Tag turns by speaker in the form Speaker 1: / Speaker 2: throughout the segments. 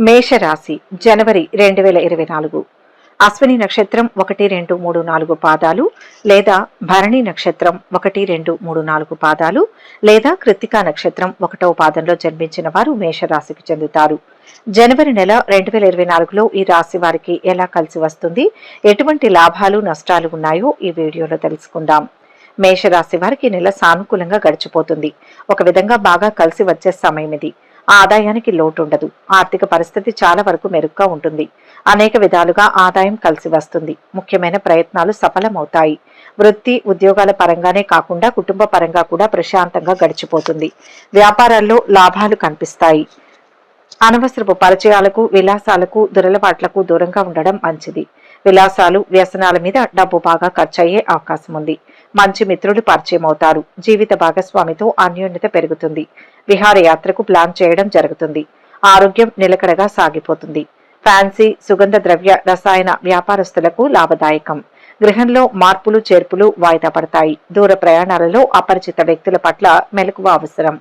Speaker 1: మేషరాశి జనవరి 2024 అశ్విని నక్షత్రం 1, 2, 3, 4 పాదాలు లేదా భరణి నక్షత్రం 1, 2, 3, 4 పాదాలు లేదా కృత్తికా నక్షత్రం 1వ పాదంలో జన్మించిన వారు మేషరాశికి చెందుతారు. జనవరి నెల 2024లో ఈ రాశి వారికి ఎలా కలిసి వస్తుంది, ఎటువంటి లాభాలు నష్టాలు ఉన్నాయో ఈ వీడియోలో తెలుసుకుందాం. మేషరాశి వారికి నెల సానుకూలంగా గడిచిపోతుంది. ఒక విధంగా బాగా కలిసి వచ్చే సమయం ఇది. ఆదాయానికి లోటు ఉండదు. ఆర్థిక పరిస్థితి చాలా వరకు మెరుగ్గా ఉంటుంది. అనేక విధాలుగా ఆదాయం కలిసి వస్తుంది. ముఖ్యమైన ప్రయత్నాలు సఫలమవుతాయి. వృత్తి ఉద్యోగాల పరంగానే కాకుండా కుటుంబ పరంగా కూడా ప్రశాంతంగా గడిచిపోతుంది. వ్యాపారాల్లో లాభాలు కనిపిస్తాయి. అనవసరపు పరిచయాలకు, విలాసాలకు, దురలవాట్లకు దూరంగా ఉండడం మంచిది. విలాసాలు, వ్యసనాల మీద డబ్బు బాగా ఖర్చయ్యే అవకాశం ఉంది. మంచి మిత్రులు పరిచయం అవుతారు. జీవిత భాగస్వామితో అన్యోన్యత పెరుగుతుంది. విహారయాత్రకు ప్లాన్ చేయడం జరుగుతుంది. ఆరోగ్యం నిలకడగా సాగిపోతుంది. ఫ్యాన్సీ, సుగంధ ద్రవ్య, రసాయన వ్యాపారస్తులకు లాభదాయకం. గృహంలో మార్పులు చేర్పులు వాయిదా పడతాయి. దూర ప్రయాణాలలో అపరిచిత వ్యక్తుల పట్ల మెలకువ అవసరం.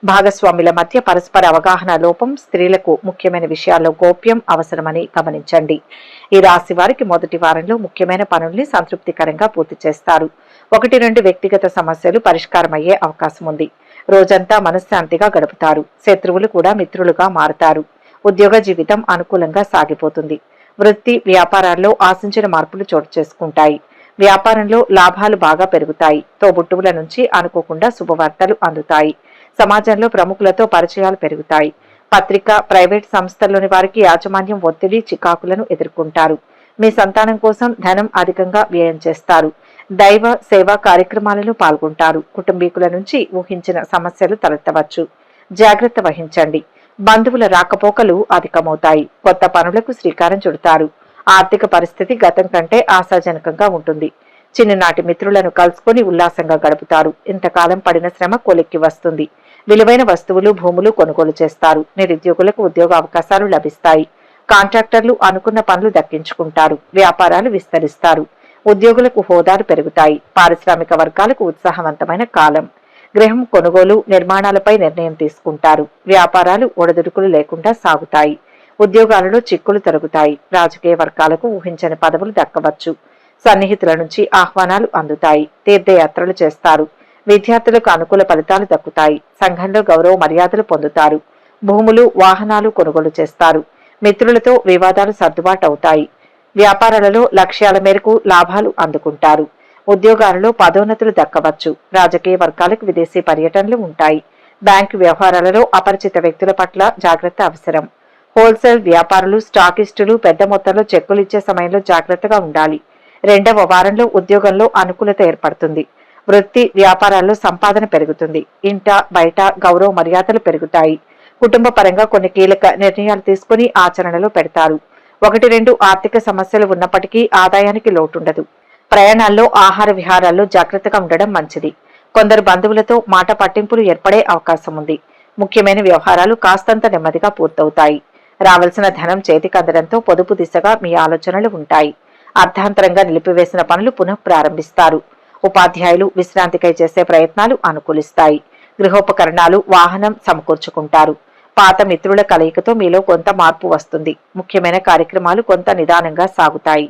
Speaker 1: భాగస్వాముల మధ్య పరస్పర అవగాహన లోపం, స్త్రీలకు ముఖ్యమైన విషయాల్లో గోప్యం అవసరమని గమనించండి. ఈ రాశి వారికి మొదటి వారంలో ముఖ్యమైన పనుల్ని సంతృప్తికరంగా పూర్తి చేస్తారు. 1-2 వ్యక్తిగత సమస్యలు పరిష్కారమయ్యే అవకాశం ఉంది. రోజంతా మనశ్శాంతిగా గడుపుతారు. శత్రువులు కూడా మిత్రులుగా మారుతారు. ఉద్యోగ జీవితం అనుకూలంగా సాగిపోతుంది. వృత్తి వ్యాపారాల్లో ఆశించిన మార్పులు చోటు చేసుకుంటాయి. వ్యాపారంలో లాభాలు బాగా పెరుగుతాయి. తోబుట్టువుల నుంచి అనుకోకుండా శుభవార్తలు అందుతాయి. సమాజంలో ప్రముఖులతో పరిచయాలు పెరుగుతాయి. పత్రిక, ప్రైవేట్ సంస్థల్లోని వారికి యాజమాన్యం ఒత్తిడి, చికాకులను ఎదుర్కొంటారు. మీ సంతానం కోసం ధనం అధికంగా వ్యయం చేస్తారు. దైవ సేవా కార్యక్రమాలలో పాల్గొంటారు. కుటుంబీకుల నుంచి ఊహించిన సమస్యలు తలెత్తవచ్చు. జాగ్రత్త వహించండి. బంధువుల రాకపోకలు అధికమవుతాయి. కొత్త పనులకు శ్రీకారం చుడతారు. ఆర్థిక పరిస్థితి గతం కంటే ఆశాజనకంగా ఉంటుంది. చిన్ననాటి మిత్రులను కలుసుకొని ఉల్లాసంగా గడుపుతారు. ఇంతకాలం పడిన శ్రమ కొలిక్కి వస్తుంది. విలువైన వస్తువులు, భూములు కొనుగోలు చేస్తారు. నిరుద్యోగులకు ఉద్యోగ అవకాశాలు లభిస్తాయి. కాంట్రాక్టర్లు అనుకున్న పనులు దక్కించుకుంటారు. వ్యాపారాలు విస్తరిస్తారు. ఉద్యోగులకు హోదాలు పెరుగుతాయి. పారిశ్రామిక వర్గాలకు ఉత్సాహవంతమైన కాలం. గృహం కొనుగోలు, నిర్మాణాలపై నిర్ణయం తీసుకుంటారు. వ్యాపారాలు ఒడిదుడుకులు లేకుండా సాగుతాయి. ఉద్యోగాలలో చిక్కులు తొలగుతాయి. రాజకీయ వర్గాలకు ఊహించని పదవులు దక్కవచ్చు. సన్నిహితుల నుంచి ఆహ్వానాలు అందుతాయి. తీర్థయాత్రలు చేస్తారు. విద్యార్థులకు అనుకూల ఫలితాలు దక్కుతాయి. సంఘంలో గౌరవ మర్యాదలు పొందుతారు. భూములు, వాహనాలు కొనుగోలు చేస్తారు. మిత్రులతో వివాదాలు సర్దుబాటు అవుతాయి. వ్యాపారాలలో లక్ష్యాల మేరకు లాభాలు అందుకుంటారు. ఉద్యోగాలలో పదోన్నతులు దక్కవచ్చు. రాజకీయ వర్గాలకు విదేశీ పర్యటనలు ఉంటాయి. బ్యాంకు వ్యవహారాలలో అపరిచిత వ్యక్తుల పట్ల జాగ్రత్త అవసరం. హోల్సేల్ వ్యాపారులు, స్టాకిస్టులు పెద్ద మొత్తంలో చెక్కులు ఇచ్చే సమయంలో జాగ్రత్తగా ఉండాలి. 2వ వారంలో ఉద్యోగంలో అనుకూలత ఏర్పడుతుంది. వృత్తి వ్యాపారాల్లో సంపాదన పెరుగుతుంది. ఇంట బయట గౌరవ మర్యాదలు పెరుగుతాయి. కుటుంబ పరంగా కొన్ని కీలక నిర్ణయాలు తీసుకుని ఆచరణలో పెడతారు. 1-2 ఆర్థిక సమస్యలు ఉన్నప్పటికీ ఆదాయానికి లోటుండదు. ప్రయాణాల్లో, ఆహార విహారాల్లో జాగ్రత్తగా ఉండడం మంచిది. కొందరు బంధువులతో మాట పట్టింపులు ఏర్పడే అవకాశం ఉంది. ముఖ్యమైన వ్యవహారాలు కాస్తంత నెమ్మదిగా పూర్తవుతాయి. రావాల్సిన ధనం చేతికందడంతో పొదుపు దిశగా మీ ఆలోచనలు ఉంటాయి. అర్ధాంతరంగా నిలిపివేసిన పనులు పునః ప్రారంభిస్తారు. ఉపాధ్యాయులు విశ్రాంతికై చేసే ప్రయత్నాలు అనుకూలిస్తాయి. గృహోపకరణాలు, వాహనం సమకూర్చుకుంటారు. పాత మిత్రుల కలయికతో మీలో కొంత మార్పు వస్తుంది. ముఖ్యమైన కార్యక్రమాలు కొంత నిదానంగా సాగుతాయి.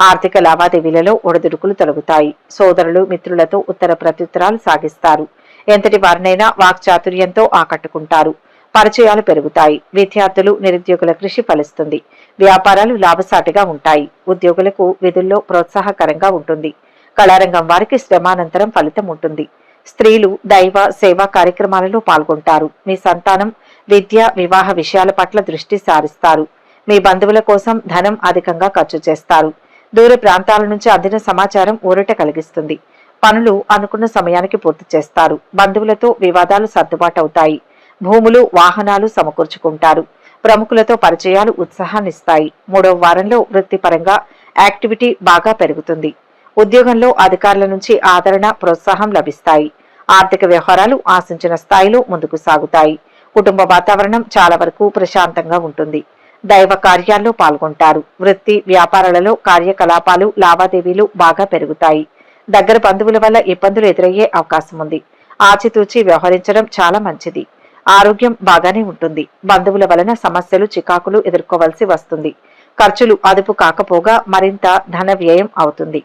Speaker 1: ఆర్థిక లావాదేవీలలో ఒడిదుడుకులు తొలగుతాయి. సోదరులు, మిత్రులతో ఉత్తర ప్రత్యుత్తరాలు సాగిస్తారు. ఎంతటి వారినైనా వాక్చాతుర్యంతో ఆకట్టుకుంటారు. పరిచయాలు పెరుగుతాయి. విద్యార్థులు, నిరుద్యోగుల కృషి ఫలిస్తుంది. వ్యాపారాలు లాభసాటిగా ఉంటాయి. ఉద్యోగులకు విధుల్లో ప్రోత్సాహకరంగా ఉంటుంది. కళారంగం వారికి శ్రమానంతరం ఫలితం ఉంటుంది. స్త్రీలు దైవ సేవా కార్యక్రమాలలో పాల్గొంటారు. మీ సంతానం విద్య, వివాహ విషయాల పట్ల దృష్టి సారిస్తారు. మీ బంధువుల కోసం ధనం అధికంగా ఖర్చు చేస్తారు. దూర ప్రాంతాల నుంచి అందిన సమాచారం ఊరట కలిగిస్తుంది. పనులు అనుకున్న సమయానికి పూర్తి చేస్తారు. బంధువులతో వివాదాలు సర్దుబాటు అవుతాయి. భూములు, వాహనాలు సమకూర్చుకుంటారు. ప్రముఖులతో పరిచయాలు ఉత్సాహాన్నిస్తాయి. 3వ వారంలో వృత్తిపరంగా యాక్టివిటీ బాగా పెరుగుతుంది. ఉద్యోగంలో అధికారుల నుంచి ఆదరణ, ప్రోత్సాహం లభిస్తాయి. ఆర్థిక వ్యవహారాలు ఆశించిన స్థాయిలో ముందుకు సాగుతాయి. కుటుంబ వాతావరణం చాలా వరకు ప్రశాంతంగా ఉంటుంది. దైవ కార్యాల్లో పాల్గొంటారు. వృత్తి వ్యాపారాలలో కార్యకలాపాలు, లావాదేవీలు బాగా పెరుగుతాయి. దగ్గర బంధువుల వల్ల ఇబ్బందులు ఎదురయ్యే అవకాశం ఉంది. ఆచితూచి వ్యవహరించడం చాలా మంచిది. ఆరోగ్యం బాగానే ఉంటుంది. బంధువుల వలన సమస్యలు చికాకులు ఎదుర్కోవలసి వస్తుంది. ఖర్చులు అదుపు కాకపోగా మరింత ధన వ్యయం అవుతుంది.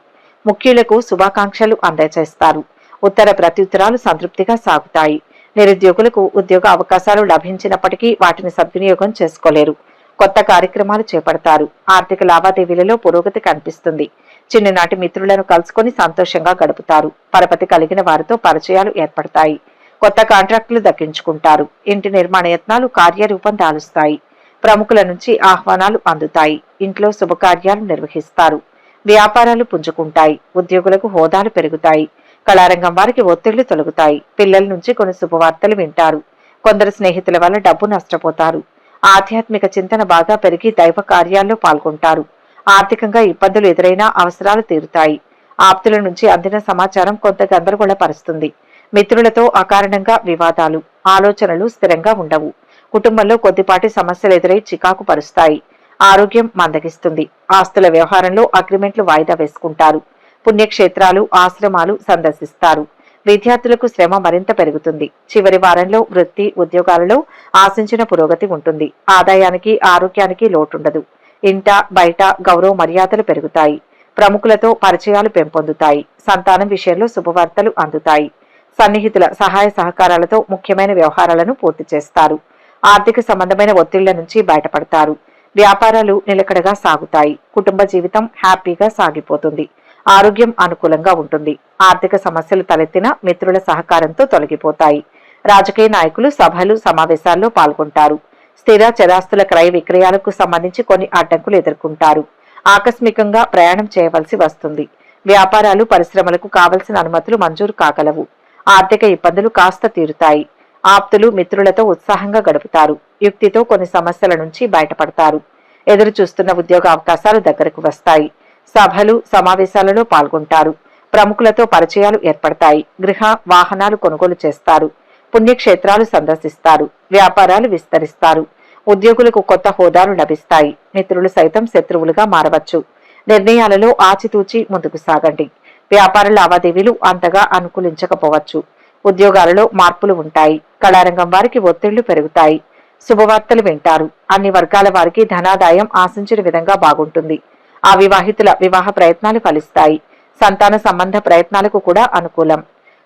Speaker 1: ముఖ్యులకు శుభాకాంక్షలు అందజేస్తారు. ఉత్తర ప్రత్యుత్తరాలు సంతృప్తిగా సాగుతాయి. నిరుద్యోగులకు ఉద్యోగ అవకాశాలు లభించినప్పటికీ వాటిని సద్వినియోగం చేసుకోలేరు. కొత్త కార్యక్రమాలు చేపడతారు. ఆర్థిక లావాదేవీలలో పురోగతి కనిపిస్తుంది. చిన్ననాటి మిత్రులను కలుసుకొని సంతోషంగా గడుపుతారు. పరపతి కలిగిన వారితో పరిచయాలు ఏర్పడతాయి. కొత్త కాంట్రాక్టులు దక్కించుకుంటారు. ఇంటి నిర్మాణ యత్నాలు కార్యరూపం దాలుస్తాయి. ప్రముఖుల నుంచి ఆహ్వానాలు అందుతాయి. ఇంట్లో శుభకార్యాలు నిర్వహిస్తారు. వ్యాపారాలు పుంజుకుంటాయి. ఉద్యోగులకు హోదాలు పెరుగుతాయి. కళారంగం వారికి ఒత్తిళ్లు తొలగుతాయి. పిల్లల నుంచి కొన్ని శుభవార్తలు వింటారు. కొందరు స్నేహితుల వల్ల డబ్బు నష్టపోతారు. ఆధ్యాత్మిక చింతన బాగా పెరిగి దైవ కార్యాల్లో పాల్గొంటారు. ఆర్థికంగా ఇబ్బందులు ఎదురైనా అవసరాలు తీరుతాయి. ఆప్తుల నుంచి అందిన సమాచారం కొంత గందరగోళపరుస్తుంది. మిత్రులతో అకారణంగా వివాదాలు, ఆలోచనలు స్థిరంగా ఉండవు. కుటుంబంలో కొద్దిపాటి సమస్యలు ఎదురై చికాకు పరుస్తాయి. ఆరోగ్యం మందగిస్తుంది. ఆస్తుల వ్యవహారంలో అగ్రిమెంట్లు వాయిదా వేసుకుంటారు. పుణ్యక్షేత్రాలు, ఆశ్రమాలు సందర్శిస్తారు. విద్యార్థులకు శ్రమ మరింత పెరుగుతుంది. చివరి వారంలో వృత్తి, ఉద్యోగాలలో ఆశించిన పురోగతి ఉంటుంది. ఆదాయానికి, ఆరోగ్యానికి లోటుండదు. ఇంట బయట గౌరవ మర్యాదలు పెరుగుతాయి. ప్రముఖులతో పరిచయాలు పెంపొందుతాయి. సంతానం విషయంలో శుభవార్తలు అందుతాయి. సన్నిహితుల సహాయ సహకారాలతో ముఖ్యమైన వ్యవహారాలను పూర్తి చేస్తారు. ఆర్థిక సంబంధమైన ఒత్తిళ్ల నుంచి బయటపడతారు. వ్యాపారాలు నిలకడగా సాగుతాయి. కుటుంబ జీవితం హ్యాపీగా సాగిపోతుంది. ఆరోగ్యం అనుకూలంగా ఉంటుంది. ఆర్థిక సమస్యలు తలెత్తిన మిత్రుల సహకారంతో తొలగిపోతాయి. రాజకీయ నాయకులు సభలు, సమావేశాల్లో పాల్గొంటారు. స్థిర చరాస్తుల క్రయ విక్రయాలకు సంబంధించి కొన్ని అడ్డంకులు ఎదుర్కొంటారు. ఆకస్మికంగా ప్రయాణం చేయవలసి వస్తుంది. వ్యాపారాలు, పరిశ్రమలకు కావలసిన అనుమతులు మంజూరు కాగలవు. ఆర్థిక ఇబ్బందులు కాస్త తీరుతాయి. ఆప్తులు, మిత్రులతో ఉత్సాహంగా గడుపుతారు. యుక్తితో కొన్ని సమస్యల నుంచి బయటపడతారు. ఎదురు చూస్తున్న ఉద్యోగ అవకాశాలు దగ్గరకు వస్తాయి. సభలు, సమావేశాలలో పాల్గొంటారు. ప్రముఖులతో పరిచయాలు ఏర్పడతాయి. గృహ, వాహనాలు కొనుగోలు చేస్తారు. పుణ్యక్షేత్రాలు సందర్శిస్తారు. వ్యాపారాలు విస్తరిస్తారు. ఉద్యోగులకు కొత్త హోదాలు లభిస్తాయి. మిత్రులు సైతం శత్రువులుగా మారవచ్చు. నిర్ణయాలలో ఆచితూచి ముందుకు సాగండి. వ్యాపార లావాదేవీలు అంతగా అనుకూలించకపోవచ్చు. ఉద్యోగాలలో మార్పులు ఉంటాయి. కళారంగం వారికి ఒత్తిళ్లు పెరుగుతాయి. శుభవార్తలు వింటారు. అన్ని వర్గాల వారికి ధనాదాయం ఆశించిన విధంగా బాగుంటుంది. అవివాహితుల వివాహ ప్రయత్నాలు ఫలిస్తాయి. సంతాన సంబంధ ప్రయత్నాలకు కూడా అనుకూలం.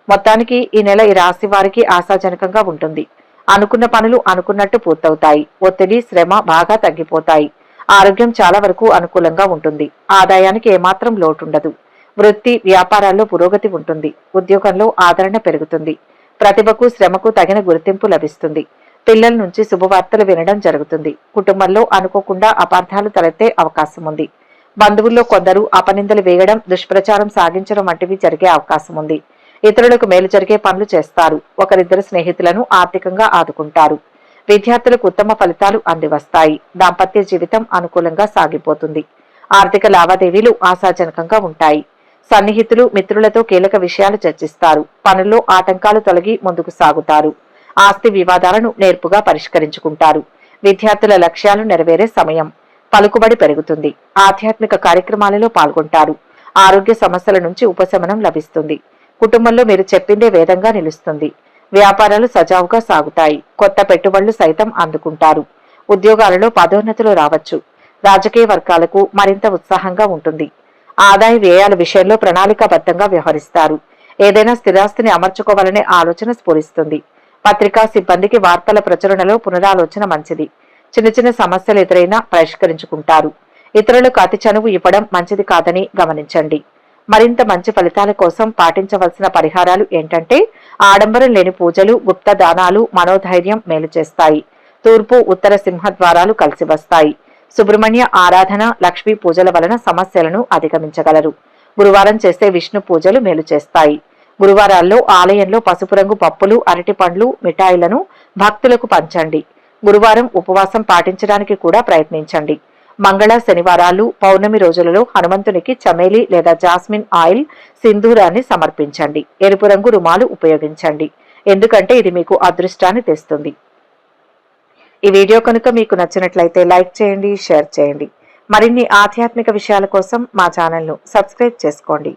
Speaker 1: మొత్తానికి ఈ నెల ఈ రాశి వారికి ఆశాజనకంగా ఉంటుంది. అనుకున్న పనులు అనుకున్నట్టు పూర్తవుతాయి. ఒత్తిడి, శ్రమ బాగా తగ్గిపోతాయి. ఆరోగ్యం చాలా వరకు అనుకూలంగా ఉంటుంది. ఆదాయానికి ఏమాత్రం లోటుండదు. వృత్తి, వ్యాపారాల్లో పురోగతి ఉంటుంది. ఉద్యోగంలో ఆదరణ పెరుగుతుంది. ప్రతిభకు, శ్రమకు తగిన గుర్తింపు లభిస్తుంది. పిల్లల నుంచి శుభవార్తలు వినడం జరుగుతుంది. కుటుంబంలో అనుకోకుండా అపార్థాలు తలెత్తే అవకాశం ఉంది. బంధువుల్లో కొందరు అపనిందలు వేయడం, దుష్ప్రచారం సాగించడం వంటివి జరిగే అవకాశం ఉంది. ఇతరులకు మేలు జరిగే పనులు చేస్తారు. ఒకరిద్దరు స్నేహితులను ఆర్థికంగా ఆదుకుంటారు. విద్యార్థులకు ఉత్తమ ఫలితాలు అందివస్తాయి. దాంపత్య జీవితం అనుకూలంగా సాగిపోతుంది. ఆర్థిక లావాదేవీలు ఆశాజనకంగా ఉంటాయి. సన్నిహితులు, మిత్రులతో కీలక విషయాలు చర్చిస్తారు. పనుల్లో ఆటంకాలు తొలగి ముందుకు సాగుతారు. ఆస్తి వివాదాలను నేర్పుగా పరిష్కరించుకుంటారు. విద్యార్థుల లక్ష్యాలు నెరవేరే సమయం. పలుకుబడి పెరుగుతుంది. ఆధ్యాత్మిక కార్యక్రమాలలో పాల్గొంటారు. ఆరోగ్య సమస్యల నుంచి ఉపశమనం లభిస్తుంది. కుటుంబంలో మీరు చెప్పిందే వేదంగా నిలుస్తుంది. వ్యాపారాలు సజావుగా సాగుతాయి. కొత్త పెట్టుబడులు సైతం అందుకుంటారు. ఉద్యోగాలలో పదోన్నతులు రావచ్చు. రాజకీయ వర్గాలకు మరింత ఉత్సాహంగా ఉంటుంది. ఆదాయ వ్యయాల విషయంలో ప్రణాళికాబద్ధంగా వ్యవహరిస్తారు. ఏదైనా స్థిరాస్తిని అమర్చుకోవాలనే ఆలోచన స్ఫురిస్తుంది. పత్రికా సిబ్బందికి వార్తల ప్రచురణలో పునరాలోచన మంచిది. చిన్న చిన్న సమస్యలు ఎదురైనా పరిష్కరించుకుంటారు. ఇతరులకు అతి చనువు ఇవ్వడం మంచిది కాదని గమనించండి. మరింత మంచి ఫలితాల కోసం పాటించవలసిన పరిహారాలు ఏంటంటే, ఆడంబరం లేని పూజలు, గుప్త దానాలు మనోధైర్యం మేలు చేస్తాయి. తూర్పు, ఉత్తర సింహద్వారాలు కలిసి వస్తాయి. సుబ్రహ్మణ్య ఆరాధన, లక్ష్మీ పూజల వలన సమస్యలను అధిగమించగలరు. గురువారం చేసే విష్ణు పూజలు మేలు చేస్తాయి. గురువారాల్లో ఆలయంలో పసుపు రంగు పప్పులు, అరటి పండ్లు, మిఠాయిలను భక్తులకు పంచండి. గురువారం ఉపవాసం పాటించడానికి కూడా ప్రయత్నించండి. మంగళ, శనివారాలు, పౌర్ణమి రోజులలో హనుమంతునికి చమేలి లేదా జాస్మిన్ ఆయిల్, సింధూరాన్ని సమర్పించండి. ఎరుపు రంగు రుమాలు ఉపయోగించండి. ఎందుకంటే ఇది మీకు అదృష్టాన్ని తెస్తుంది. ఈ వీడియో కనుక మీకు నచ్చినట్లయితే లైక్ చేయండి, షేర్ చేయండి. మరిన్ని ఆధ్యాత్మిక విషయాల కోసం మా ఛానల్ను సబ్స్క్రైబ్ చేసుకోండి.